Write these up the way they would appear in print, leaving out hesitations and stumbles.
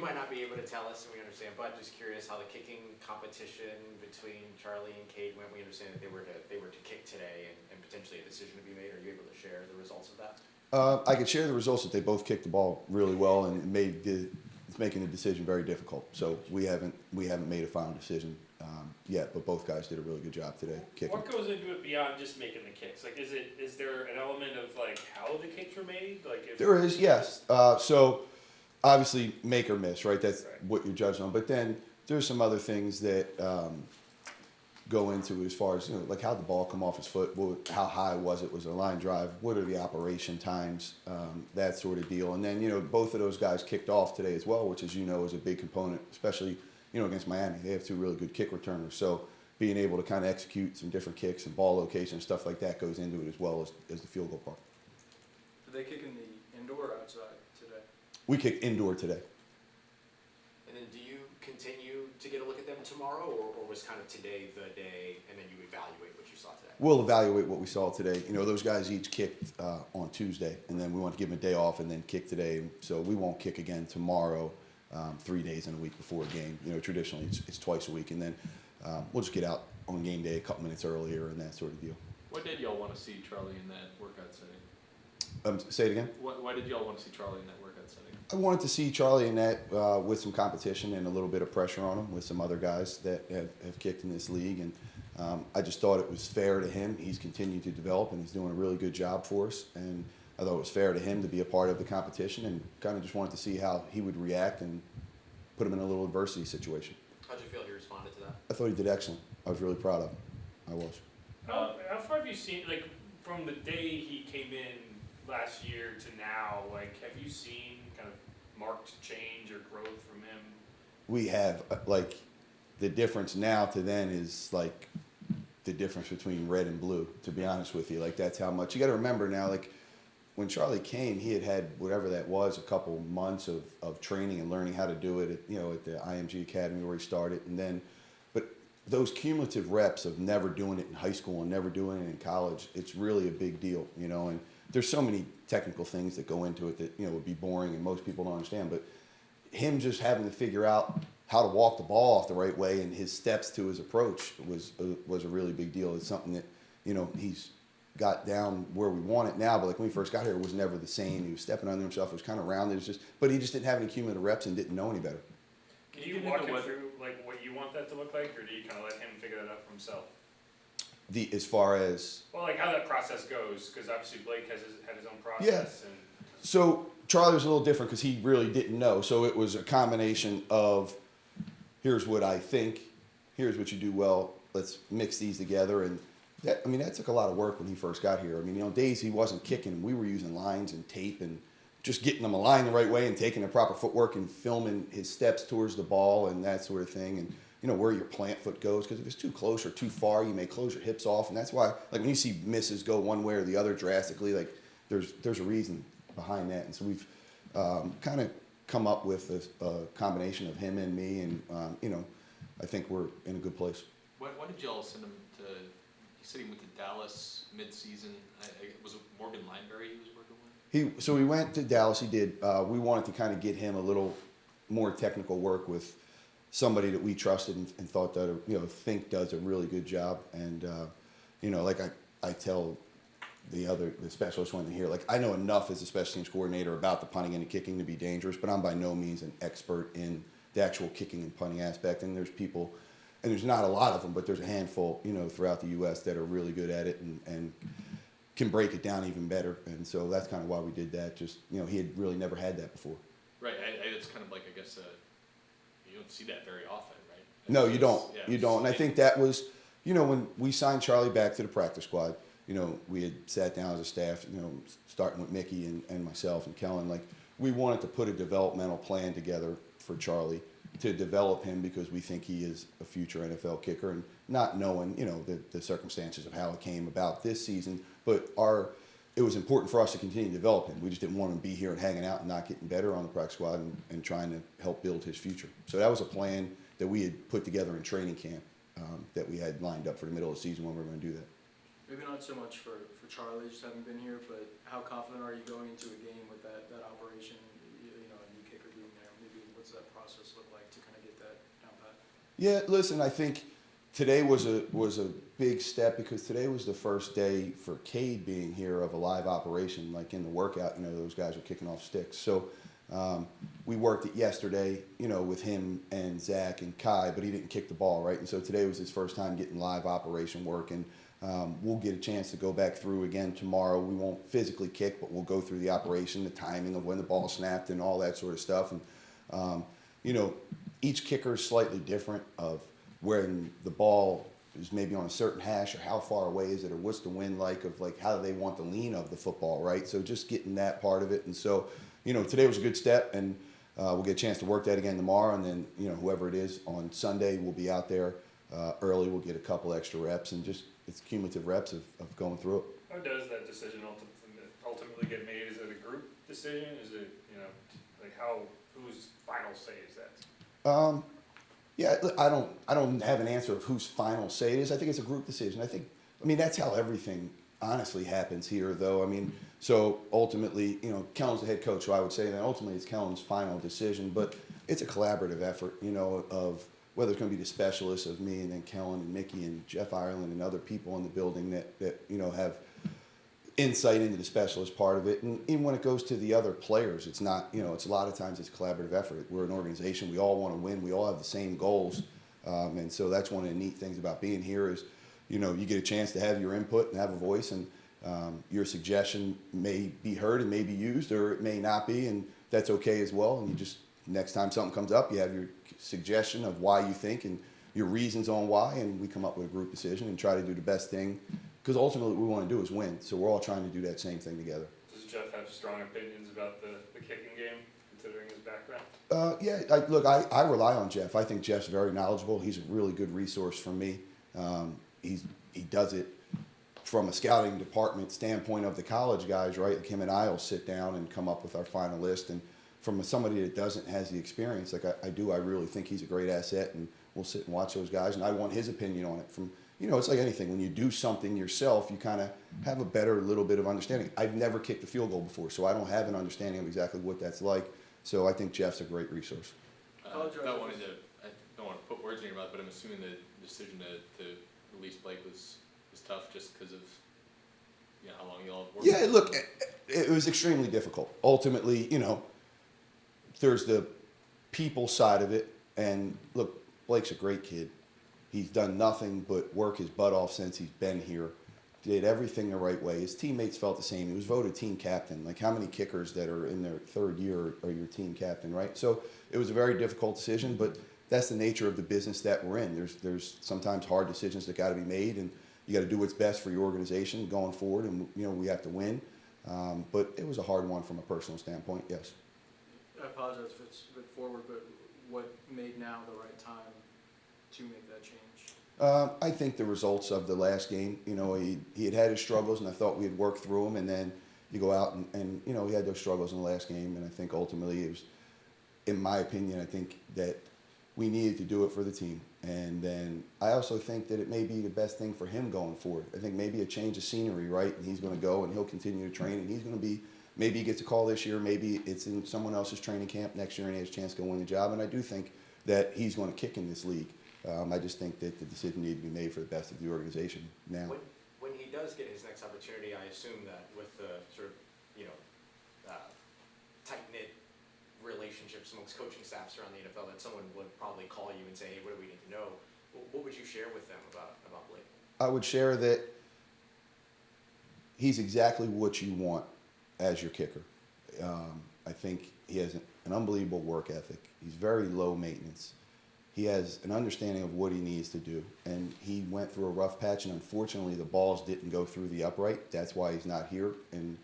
might not be able to tell us, and we understand, but just curious how the kicking competition between Charlie and Cade went. We understand that they were to kick today, and potentially a decision to be made. Are you able to share the results of that? I could share the results that they both kicked the ball really well, and it's making the decision very difficult. So we haven't made a final decision yet, but both guys did a really good job today kicking. What goes into it beyond just making the kicks? Like, is there an element of like how the kicks were made? Like, if There is, yes. So obviously make or miss, right? That's right. what you're judged on. But then there's some other things that go into it as far as, like how the ball come off his foot, how high was it? Was it a line drive? What are the operation times? That sort of deal. And then, both of those guys kicked off today as well, which, as you know, is a big component, especially, against Miami. They have two really good kick returners. So being able to kind of execute some different kicks and ball location and stuff like that goes into it as well as the field goal part. Did they kick in the indoor or outside today? We kicked indoor today. And then do you continue to get a look at them tomorrow, or was kind of today the day, and then you evaluate what you saw today? We'll evaluate what we saw today. Those guys each kicked on Tuesday, and then we want to give them a day off and then kick today. So we won't kick again tomorrow, 3 days in a week before a game. Traditionally it's twice a week, and then we'll just get out on game day a couple minutes earlier and that sort of deal. Why did y'all want to see Charlie in that workout setting? Say it again? Why did y'all want to see Charlie in that workout setting? I wanted to see Charlie in that with some competition and a little bit of pressure on him with some other guys that have kicked in this league. And I just thought it was fair to him. He's continued to develop, and he's doing a really good job for us. And I thought it was fair to him to be a part of the competition, and kind of just wanted to see how he would react and put him in a little adversity situation. How'd you feel he responded to that? I thought he did excellent. I was really proud of him. I was. How far have you seen, like, from the day he came in last year to now? Like, have you seen kind of marked change or growth from him? We have, the difference now to then is like the difference between red and blue, to be honest with you. Like, that's how much. You got to remember now, like, when Charlie came, he had whatever that was, a couple months of training and learning how to do it at the IMG Academy where he started. And then, but those cumulative reps of never doing it in high school and never doing it in college, it's really a big deal, and there's so many technical things that go into it that, would be boring and most people don't understand. But him just having to figure out how to walk the ball off the right way and his steps to his approach was a really big deal. It's something that, he's got down where we want it now, but like when he first got here, it was never the same. He was stepping under himself. It was kind of rounded. But he just didn't have any cumulative reps and didn't know any better. Can you walk him through like what you want that to look like, or do you kind of let him figure that out for himself? As far as like how that process goes, because obviously Blake had his own process. Yeah. And so Charlie was a little different because he really didn't know. So it was a combination of here's what I think, here's what you do well. Let's mix these together. And that took a lot of work when he first got here. Days he wasn't kicking. We were using lines and tape and just getting him aligned the right way and taking the proper footwork and filming his steps towards the ball and that sort of thing. And where your plant foot goes, because if it's too close or too far, you may close your hips off. And that's why, like, when you see misses go one way or the other drastically, like, there's a reason behind that. And so we've kind of come up with a combination of him and me, and I think we're in a good place. Why did y'all send him to? He said he went to Dallas mid-season. Was it Morgan Lineberry he was working with? So we went to Dallas. He did. We wanted to kind of get him a little more technical work with somebody that we trusted and thought that think does a really good job. And like I tell the specialist when they're here, like, I know enough as a special teams coordinator about the punting and the kicking to be dangerous, but I'm by no means an expert in the actual kicking and punting aspect. And there's people, and there's not a lot of them, but there's a handful throughout the U.S. that are really good at it and can break it down even better. And so that's kind of why we did that. Just he had really never had that before. Right. It's kind of like, I guess, you don't see that very often, right? No, you don't. Yeah, You don't. And I think that was, when we signed Charlie back to the practice squad, we had sat down as a staff, starting with Mickey and myself and Kellen, like, we wanted to put a developmental plan together for Charlie to develop him because we think he is a future NFL kicker, and not knowing, the circumstances of how it came about this season, but it was important for us to continue to develop him. We just didn't want him to be here and hanging out and not getting better on the practice squad and trying to help build his future. So that was a plan that we had put together in training camp that we had lined up for the middle of the season when we were going to do that. Maybe not so much for Charlie, just having been here, but how confident are you going into a game with that operation, a new kicker being there? Maybe does that process look like to kind of get that down pat? Yeah, listen, I think today was a big step because today was the first day for Cade being here of a live operation, like in the workout. Those guys are kicking off sticks. So we worked it yesterday, with him and Zach and Kai, but he didn't kick the ball, right? And so today was his first time getting live operation work, and we'll get a chance to go back through again tomorrow. We won't physically kick, but we'll go through the operation, the timing of when the ball snapped and all that sort of stuff. And, each kicker is slightly different of when the ball is maybe on a certain hash or how far away is it or what's the wind like of like how do they want the lean of the football, right? So just getting that part of it. And so, today was a good step, and we'll get a chance to work that again tomorrow. And then, whoever it is on Sunday will be out there early. We'll get a couple extra reps, and just it's cumulative reps of going through it. How does that decision ultimately get made? Is it a group decision? Is it, whose final say is that? Yeah, I don't have an answer of whose final say it is. I think it's a group decision. That's how everything honestly happens here, though. So ultimately, Kellen's the head coach, so I would say that ultimately it's Kellen's final decision, but it's a collaborative effort, of whether it's going to be the specialists of me and then Kellen and Mickey and Jeff Ireland and other people in the building that have insight into the specialist part of it. And even when it goes to the other players, it's not, it's a lot of times it's a collaborative effort. We're an organization. We all want to win. We all have the same goals. And so that's one of the neat things about being here is, you get a chance to have your input and have a voice, and your suggestion may be heard and may be used, or it may not be, and that's okay as well. And you just, next time something comes up, you have your suggestion of why you think and your reasons on why, and we come up with a group decision and try to do the best thing. Because ultimately what we want to do is win, so we're all trying to do that same thing together. Does Jeff have strong opinions about the kicking game, considering his background? I rely on Jeff. I think Jeff's very knowledgeable. He's a really good resource for me. He does it from a scouting department standpoint of the college guys, right? Like him and I will sit down and come up with our final list. And from somebody that has the experience, like I really think he's a great asset, and we'll sit and watch those guys. And I want his opinion on it from, it's like anything. When you do something yourself, you kind of have a better little bit of understanding. I've never kicked a field goal before, so I don't have an understanding of exactly what that's like. So I think Jeff's a great resource. I don't want to put words in your mouth, but I'm assuming the decision to release Blake was tough just because of how long you all have worked. Yeah, look, it was extremely difficult. Ultimately, there's the people side of it, and look, Blake's a great kid. He's done nothing but work his butt off since he's been here. Did everything the right way. His teammates felt the same. He was voted team captain. Like, how many kickers that are in their third year are your team captain, right? So it was a very difficult decision, but that's the nature of the business that we're in. There's sometimes hard decisions that got to be made, and you got to do what's best for your organization going forward, and we have to win. But it was a hard one from a personal standpoint, yes. I apologize if it's a bit forward, but what made now the right time to make that change? I think the results of the last game, he had his struggles, and I thought we had worked through them, and then you go out and he had those struggles in the last game, and I think ultimately it was, in my opinion, I think that we needed to do it for the team. And then I also think that it may be the best thing for him going forward. I think maybe a change of scenery, right? And he's going to go and he'll continue to train, and he's going to be, maybe he gets a call this year, maybe it's in someone else's training camp next year and he has a chance to go win the job. And I do think that he's going to kick in this league. I just think that the decision needed to be made for the best of the organization now. When he does get his next opportunity, I assume that with the sort of, tight-knit relationships amongst coaching staffs around the NFL, that someone would probably call you and say, hey, what do we need to know? What would you share with them about Blake? I would share that he's exactly what you want as your kicker. I think he has an unbelievable work ethic. He's very low maintenance. He has an understanding of what he needs to do. And he went through a rough patch, and unfortunately the balls didn't go through the upright. That's why he's not here. And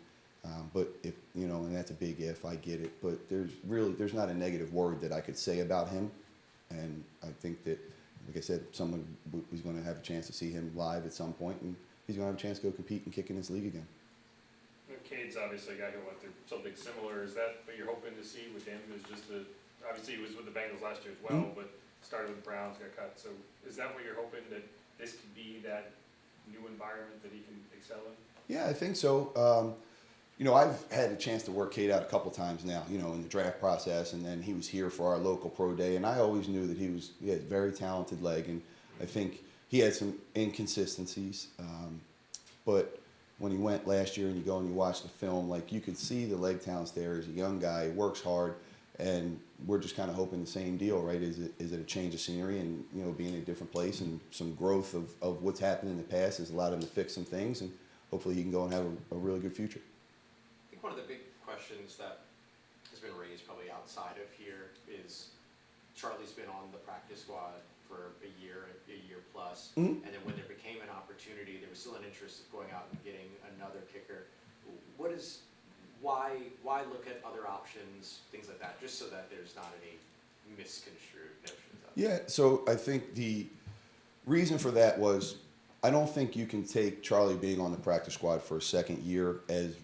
but if, and that's a big if, I get it. But there's not a negative word that I could say about him. And I think that, like I said, someone is going to have a chance to see him live at some point, and he's going to have a chance to go compete and kick in this league again. Cade's obviously a guy who went through something similar. Is that what you're hoping to see with him? Is just obviously he was with the Bengals last year as well, but started with the Browns, got cut. So is that what you're hoping, that this could be that new environment that he can excel in? Yeah, I think so. You know, I've had a chance to work Cade out a couple times now, you know, in the draft process, and then he was here for our local pro day, and I always knew that he had a very talented leg, and I think he had some inconsistencies, but when he went last year and you go and you watch the film, like you could see the leg talents there. He's a young guy, works hard, and we're just kind of hoping the same deal, right? Is it a change of scenery and, you know, being in a different place and some growth of what's happened in the past has allowed him to fix some things, and hopefully he can go and have a really good future. I think one of the big questions that has been raised probably outside of here is Charlie's been on the practice squad for a year plus, Mhm. and then when there became an opportunity, there was still an interest of going out and getting another kicker. Why look at other options, things like that, just so that there's not any misconstrued notions of it? Yeah, so I think the reason for that was I don't think you can take Charlie being on the practice squad for a second year as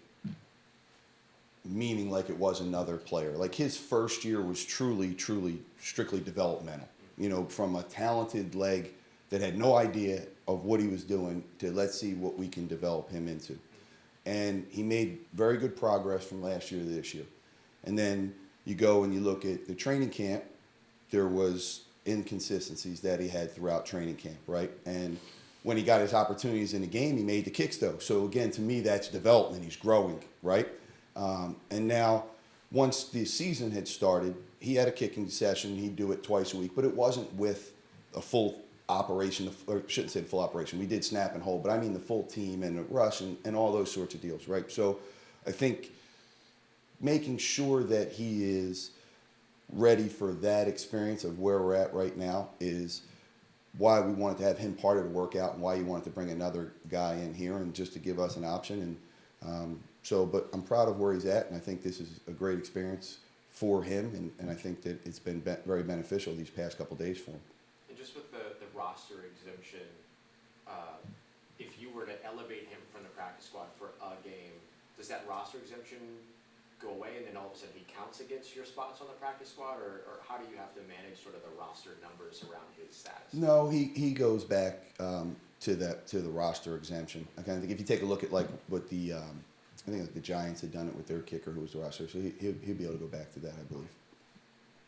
meaning like it was another player. Like his first year was truly strictly developmental. You know, from a talented leg that had no idea of what he was doing to let's see what we can develop him into. And he made very good progress from last year to this year. And then you go and you look at the training camp, there was inconsistencies that he had throughout training camp, right? And when he got his opportunities in the game, he made the kicks though. So again, to me, that's development. He's growing, right? And now, once the season had started, he had a kicking session. He'd do it twice a week, but it wasn't with a full operation, or I shouldn't say full operation. We did snap and hold, but I mean the full team and the rush and all those sorts of deals, right? So I think making sure that he is ready for that experience of where we're at right now is why we wanted to have him part of the workout and why you wanted to bring another guy in here and just to give us an option. And but I'm proud of where he's at, and I think this is a great experience for him, and I think that it's been very beneficial these past couple days for him. And just with the roster exemption, if you were to elevate him from the practice squad for a game, does that roster exemption go away and then all of a sudden he counts against your spots on the practice squad, or how do you have to manage sort of the roster numbers around his status? No, he goes back to the roster exemption. I kind of think if you take a look at like what the I think the Giants had done it with their kicker who was the roster, so he'll be able to go back to that, I believe.